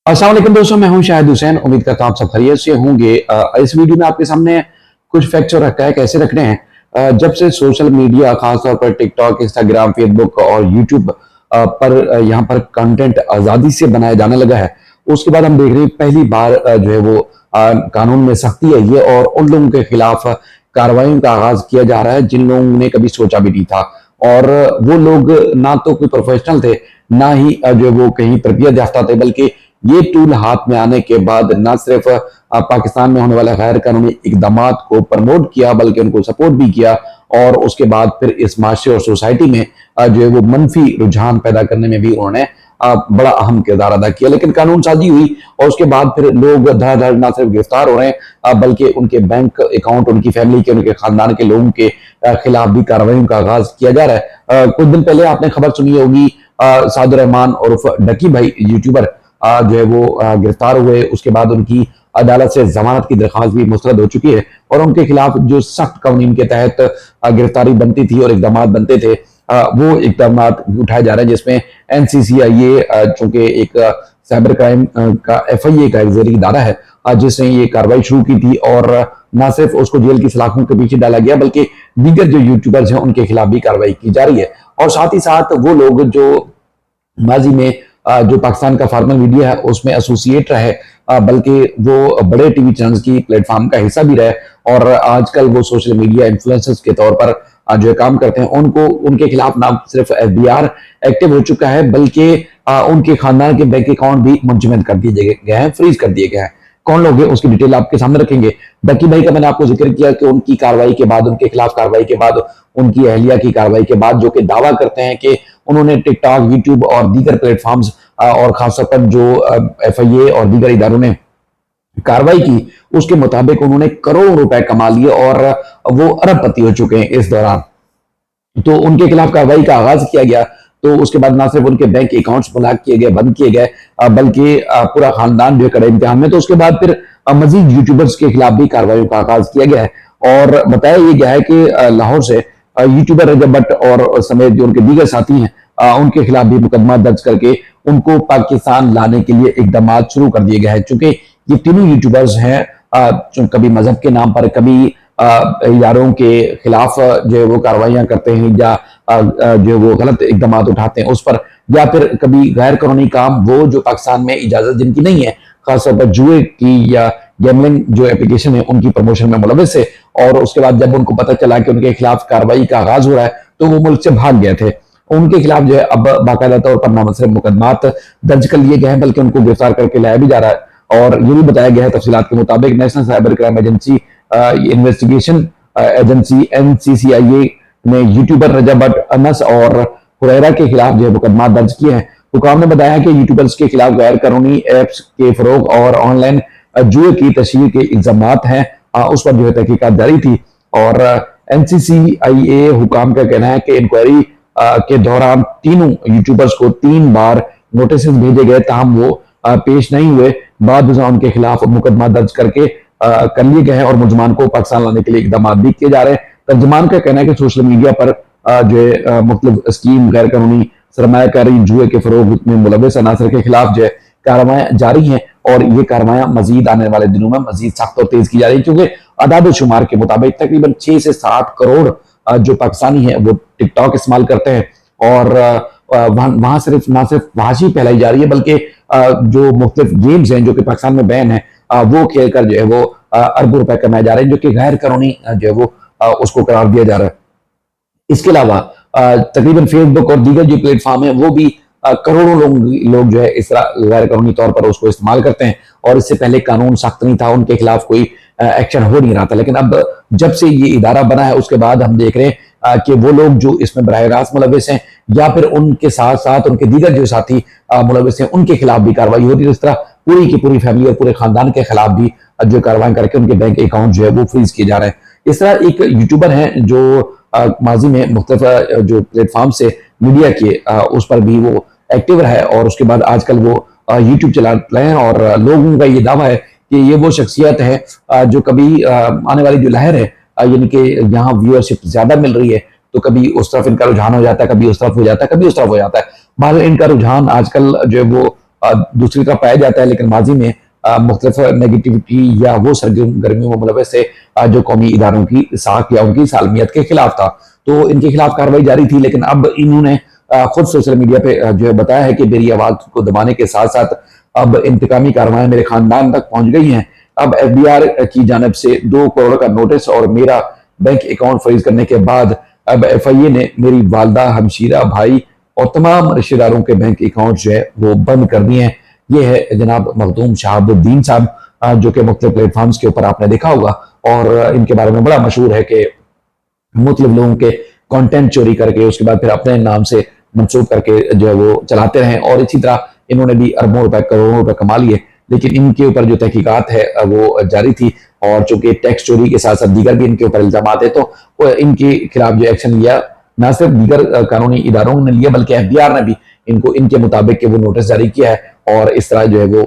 अस्सलाम वालेकुम दोस्तों, मैं हूं शाहिद हुसैन। उम्मीद करता हूं आप सब खैरियत से होंगे। इस वीडियो में आपके सामने कुछ फैक्ट्स और हक़ाइक़ कैसे रखने हैं। जब से सोशल मीडिया खासतौर पर टिकटॉक, इंस्टाग्राम, फेसबुक और यूट्यूब पर यहाँ पर कंटेंट आज़ादी से बनाया जाने लगा है, उसके बाद हम देख रहे हैं पहली बार जो है वो कानून में सख्ती आई है और उन लोगों के खिलाफ कार्रवाई का आगाज किया जा रहा है जिन लोगों ने कभी सोचा भी नहीं था। और वो लोग ना तो कोई प्रोफेशनल थे, ना ही जो वो कहीं तरबियत याफ्ता थे, बल्कि ये टूल हाथ में आने के बाद न सिर्फ पाकिस्तान में होने वाले गैर कानूनी इकदाम को प्रमोट किया, बल्कि उनको सपोर्ट भी किया। और उसके बाद फिर इस माशरे और सोसाइटी में जो है वो मनफी रुझान पैदा करने में भी उन्होंने बड़ा अहम किरदार अदा किया। लेकिन कानून साजी हुई और उसके बाद फिर लोग धड़ाधड़ न सिर्फ गिरफ्तार हो रहे हैं, बल्कि उनके बैंक अकाउंट, उनकी फैमिली के, उनके खानदान के लोगों के खिलाफ भी कार्रवाई का आगाज किया जा रहा है। कुछ दिन पहले आपने खबर सुनी होगी, सादुर रहमान उर्फ डकी भाई यूट्यूबर जो है वो गिरफ्तार हुए। उसके बाद उनकी अदालत से जमानत की दरखास्त भी मुस्तरद हो चुकी है और उनके खिलाफ जो सख्त कानून के तहत गिरफ्तारी बनती थी और इकदाम बनते थे, वो इकदाम उठाए जा रहे हैं, जिसमें NCCIA चूंकि एक साइबर क्राइम का FIA का एक ज़ेरी इदारा है, जिसने ये कार्रवाई शुरू की थी। और न सिर्फ उसको जेल की सलाखों के पीछे डाला गया, बल्कि दीगर जो यूट्यूबर्स हैं उनके खिलाफ भी कार्रवाई की जा रही है। और साथ ही साथ वो लोग जो माजी में जो पाकिस्तान का फॉर्मल मीडिया है उसमें एसोसिएट रहे, बल्कि वो बड़े टीवी चैनल्स की प्लेटफॉर्म का हिस्सा भी रहे और आजकल वो सोशल मीडिया इन्फ्लुएंसर्स के तौर पर जो काम करते हैं, उनको उनके खिलाफ ना सिर्फ FBR एक्टिव हो चुका है, बल्कि उनके खानदान के बैंक अकाउंट भी मुंजमद कर दिए गए हैं, फ्रीज कर दिए गए हैं। कौन लोग हैं उसकी डिटेल आपके सामने रखेंगे। डकी भाई का मैंने आपको जिक्र किया कि उनकी कार्रवाई के बाद, उनके खिलाफ कार्रवाई के बाद, उनकी अहलिया की कार्रवाई के बाद, जो कि दावा करते हैं कि उन्होंने टिकटॉक, यूट्यूब और दीगर प्लेटफॉर्म्स और खासतौर पर जो FIA और दीगर इदारों ने कार्रवाई की, उसके मुताबिक उन्होंने करोड़ों रुपए कमा लिए और वो अरबपति हो चुके हैं इस दौरान। तो उनके खिलाफ कार्रवाई का आगाज किया गया। तो उसके बाद ना सिर्फ उनके बैंक अकाउंट्स ब्लॉक किए गए, बंद किए गए, बल्कि पूरा खानदान जो है कड़े इम्तिहान में। तो उसके बाद फिर मजीद यूट्यूबर्स के खिलाफ भी कार्रवाई का आगाज किया गया है और बताया ये गया है कि लाहौर से यूट्यूबर रजब भट्ट और समेत जो उनके दीगर साथी हैं, उनके खिलाफ भी मुकदमा दर्ज करके उनको पाकिस्तान लाने के लिए इकदाम शुरू कर दिए गए हैं। चूंकि ये तीनों यूट्यूबर्स हैं, कभी मजहब के नाम पर, कभी यारों के खिलाफ जो है वो कार्रवाइयां करते हैं, या जो वो गलत इकदाम उठाते हैं उस पर, या फिर कभी गैर कानूनी काम वो जो पाकिस्तान में इजाजत जिनकी नहीं है, खासतौर पर जुए की या गैमलिंग जो एप्लीकेशन है उनकी प्रमोशन में मुलविस है। और उसके बाद जब उनको पता चला कि उनके खिलाफ कार्रवाई का आगाज हो रहा है, तो वो मुल्क से भाग गए थे। उनके खिलाफ जो है अब बाकायदा तौर पर ना सिर्फ मुकदमात दर्ज कर लिए गए हैं, बल्कि उनको गिरफ्तार करके लाया भी जा रहा है। और ये भी बताया गया है तफसीलात के मुताबिक, national cyber crime agency investigation agency NCCIA ने यूट्यूबर रजब भट्ट, अनस और हुरैरा के खिलाफ जो है मुकदमा दर्ज किए हैं। हुकाम ने बताया कि यूट्यूबर्स के खिलाफ गैर कानूनी एप्स के फरोग और ऑनलाइन जुए की तशहीर के इल्जाम हैं, उस पर जो है तहकीकात जारी थी। और NCCIA हुकाम का कहना है कि इंक्वायरी के दौरान तीनों यूट्यूबर्स को 3 बार नोटिस भेजे गए, ताहम वो पेश नहीं हुए। बाद में उनके खिलाफ मुकदमा दर्ज करके कर लिए गए हैं और मुलजमान को पाकिस्तान लाने के लिए इकदाम भी किए जा रहे हैं। तर्जुमान का कहना है कि सोशल मीडिया पर जो है मुख्तलिफ स्कीम, गैर कानूनी सरमायाकारी, जुए के फरोग में मुलविस अनासर के खिलाफ जो है कार्रवाई जारी हैं और ये कार्रवाइयां मजीद आने वाले दिनों में मजीद सख्त और तेज की जा रही है, क्योंकि आदाद शुमार के मुताबिक तकरीबन 6 से 7 करोड़ जो पाकिस्तानी है वो टिकटॉक इस्तेमाल करते हैं। और वहां सिर्फ ना सिर्फ वहाशी फैलाई जा रही है, बल्कि जो मुख्तलिफ गेम्स हैं जो कि पाकिस्तान में बैन है, वो खेल कर जो है वो अरबों रुपए कमाए जा रहे हैं, जो कि गैर कानूनी जो है वो उसको करार दिया जा रहा है। इसके अलावा तकरीबन फेसबुक और दीगर जो प्लेटफॉर्म है वो भी करोड़ों लोग जो है इस तरह गैर कानूनी तौर पर उसको इस्तेमाल करते हैं। और इससे पहले कानून सख्त नहीं था, उनके खिलाफ कोई एक्शन हो नहीं रहा था। लेकिन अब जब से ये इदारा बना है, उसके बाद हम देख रहे हैं कि वो लोग जो इसमें बराह रास्त मुलविस हैं, या फिर उनके साथ साथ उनके दीगर जो साथी मुलविस हैं, उनके खिलाफ भी कार्रवाई होती है। इस तरह पूरी की पूरी फैमिली और पूरे खानदान के खिलाफ भी जो कार्रवाई करके उनके बैंक अकाउंट जो है वो फ्रीज किए जा रहे हैं। इस तरह एक यूट्यूबर है जो माजी में मुख्तलिफ जो प्लेटफॉर्म से मीडिया के उस पर भी वो एक्टिव रहा है, और उसके बाद आजकल वो यूट्यूब चला रहे हैं। और लोगों का ये दावा है कि ये वो शख्सियत है जो कभी आने वाली जो लहर है, यानी कि यहाँ व्यूअरशिप ज्यादा मिल रही है, तो कभी उस तरफ इनका रुझान हो जाता है, कभी उस तरफ हो जाता है, कभी उस तरफ हो जाता है। बहरहाल इनका रुझान आजकल जो है वो दूसरी तरफ पाया जाता है, लेकिन माजी में मुख्तलिफ नेगेटिविटी या वो सरगर्मियों में मुलव्वस थे जो कौमी इदारों की साख या उनकी सालमियत के खिलाफ था। तो इनके खिलाफ कार्रवाई जारी थी, लेकिन अब इन्होंने खुद सोशल मीडिया पे जो है बताया है कि मेरी आवाज को दबाने के साथ साथ अब इंतकामी कार्रवाई मेरे खानदान तक पहुंच गई हैं। अब एफबीआर की जानब से 2 करोड़ का नोटिस और मेरा बैंक अकाउंट फ्रीज करने के बाद अब एफआईए ने मेरी वालदा, हमशीरा, भाई और तमाम रिश्तेदारों के बैंक अकाउंट जो है वो बंद कर दिए हैं। ये है जनाब मखदूम शहाबुद्दीन साहब, जो कि मुख्तलिफ प्लेटफॉर्म्स के ऊपर आपने देखा होगा, और इनके बारे में बड़ा मशहूर है कि मुख्तलिफ लोगों के कंटेंट चोरी करके उसके बाद फिर अपने नाम से मंसूब करके जो है वो चलाते रहे, और इसी तरह इन्होंने भी अरबों रुपए, करोड़ों रुपए कमा लिए। लेकिन इनके ऊपर जो तहकीकात है वो जारी थी, और चूंकि टैक्स चोरी के साथ साथ दीगर भी इनके ऊपर इल्जाम है, तो इनके खिलाफ जो एक्शन लिया न सिर्फ दीगर कानूनी इदारों ने लिया, बल्कि एफबीआर ने भी इनको इनके मुताबिक के वो नोटिस जारी किया है। और इस तरह जो है वो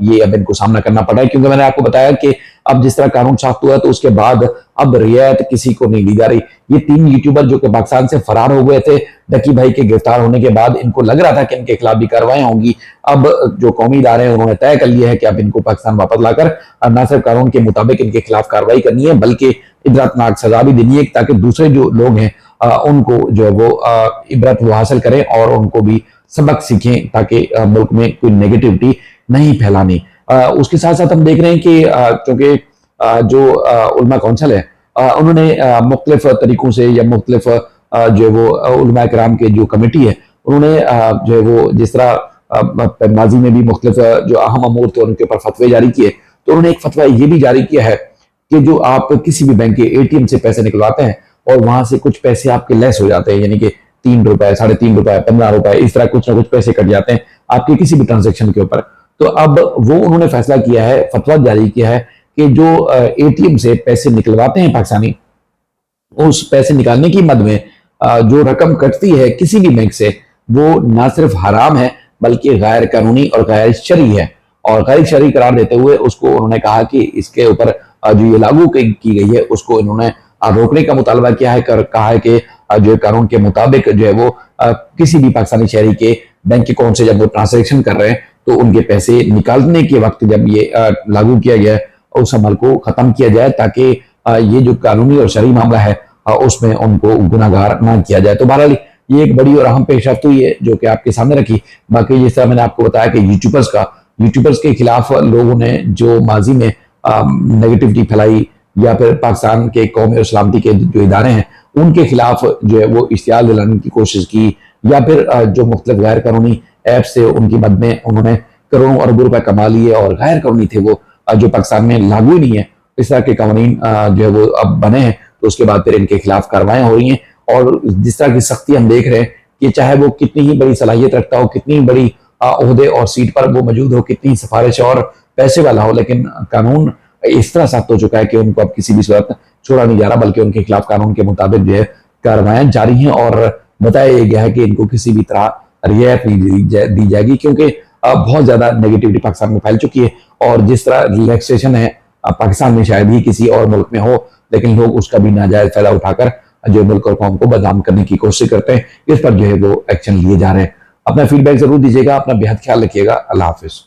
ये अब इनको सामना करना पड़ा है, क्योंकि मैंने आपको बताया कि अब जिस तरह कानून साख्त हुआ, तो उसके बाद अब रियायत किसी को नहीं दी जा रही। ये 3 यूट्यूबर जो कि पाकिस्तान से फरार हो गए थे डकी भाई के गिरफ्तार होने के बाद, इनको लग रहा था कि इनके खिलाफ भी कार्रवाई होंगी। अब जो कौमी इदारे हैं उन्होंने तय कर लिया है कि अब इनको पाकिस्तान वापस लाकर न सिर्फ कानून के मुताबिक इनके खिलाफ कार्रवाई करनी है, बल्कि इबरतनाक सजा भी देनी है, ताकि दूसरे जो लोग हैं उनको जो है वो इबरत वो हासिल करें और उनको भी सबक सीखें, ताकि मुल्क में कोई नेगेटिविटी नहीं फैलानी। उसके साथ साथ हम देख रहे हैं कि चूंकि जो उलमा काउंसिल है उन्होंने मुख्तलिफ तरीकों से या मुख्तलिफ जो है वो उलमा कराम के जो कमेटी है उन्होंने जो है वो जिस तरह माजी में भी मुख्तलिफ जो अहम अमूर थे उनके ऊपर फतवे जारी किए, तो उन्होंने एक फतवा ये भी जारी किया है कि जो आप किसी भी बैंक के एटीएम से पैसे निकलवाते हैं और वहां से कुछ पैसे आपके लेस हो जाते हैं, यानी कि 3 रुपए, 3.5 रुपए, 15 रुपए, इस तरह कुछ ना कुछ पैसे कट जाते हैं आपके किसी भी ट्रांजेक्शन के ऊपर। तो अब वो उन्होंने फैसला किया है, फतवा जारी किया है कि जो एटीएम से पैसे निकलवाते हैं पाकिस्तानी, उस पैसे निकालने की मद में जो रकम कटती है किसी भी बैंक से, वो ना सिर्फ हराम है बल्कि गैर कानूनी और गैर शरई है। और गैर शरई करार देते हुए उसको उन्होंने कहा कि इसके ऊपर जो ये लागू की गई है उसको इन्होंने रोकने का मुतालबा किया है, कहा है कि जो कानून के मुताबिक जो है वो किसी भी पाकिस्तानी शहरी के बैंक अकाउंट से जब वो ट्रांजेक्शन कर रहे हैं तो उनके पैसे निकालने के वक्त जब ये लागू किया गया है उस अमल को खत्म किया जाए, ताकि ये जो कानूनी और शरई मामला है उसमें उनको गुनाहगार ना किया जाए। तो बहरहाल ये एक बड़ी और अहम पेशरफ्त हुई है जो कि आपके सामने रखी। बाकी जिस तरह मैंने आपको बताया कि यूट्यूबर्स के खिलाफ लोगों ने जो माजी में नेगेटिविटी फैलाई या फिर पाकिस्तान के कौमी और सलामती के जो इदारे हैं उनके खिलाफ जो है वो इश्तियाल दिलाने की कोशिश की, या फिर जो मुख्तलिफ गैर कानूनी ऐप से उनकी मद में उन्होंने करोड़ों अरबों रुपए कमा लिए और गैर कानूनी थे वो जो पाकिस्तान में लागू ही नहीं है, इस तरह के कानून जो है वो अब बने हैं, तो उसके बाद फिर इनके खिलाफ कार्रवाई हो रही हैं। और जिस तरह की सख्ती हम देख रहे हैं कि चाहे वो कितनी ही बड़ी सलाहियत रखता हो, कितनी बड़ी ओहदे और सीट पर वो मौजूद हो, कितनी सिफारिश और पैसे वाला हो, लेकिन कानून इस तरह सख्त हो चुका है कि उनको अब किसी भी सूरत छोड़ा नहीं जा रहा, बल्कि उनके खिलाफ कानून के मुताबिक जो है कार्रवाई जारी हैं। और बताया गया है कि इनको किसी भी तरह रियायत नहीं दी जाएगी, क्योंकि बहुत ज्यादा नेगेटिविटी पाकिस्तान में फैल चुकी है। और जिस तरह रिलैक्सेशन है पाकिस्तान में शायद ही किसी और मुल्क में हो, लेकिन लोग उसका भी नाजायज फायदा उठाकर जो मुल्क और कौम को बदनाम करने की कोशिश करते हैं। इस पर जो है वो एक्शन लिए जा रहे हैं। अपना फीडबैक जरूर दीजिएगा, अपना बेहद ख्याल रखिएगा। अल्लाह हाफिज।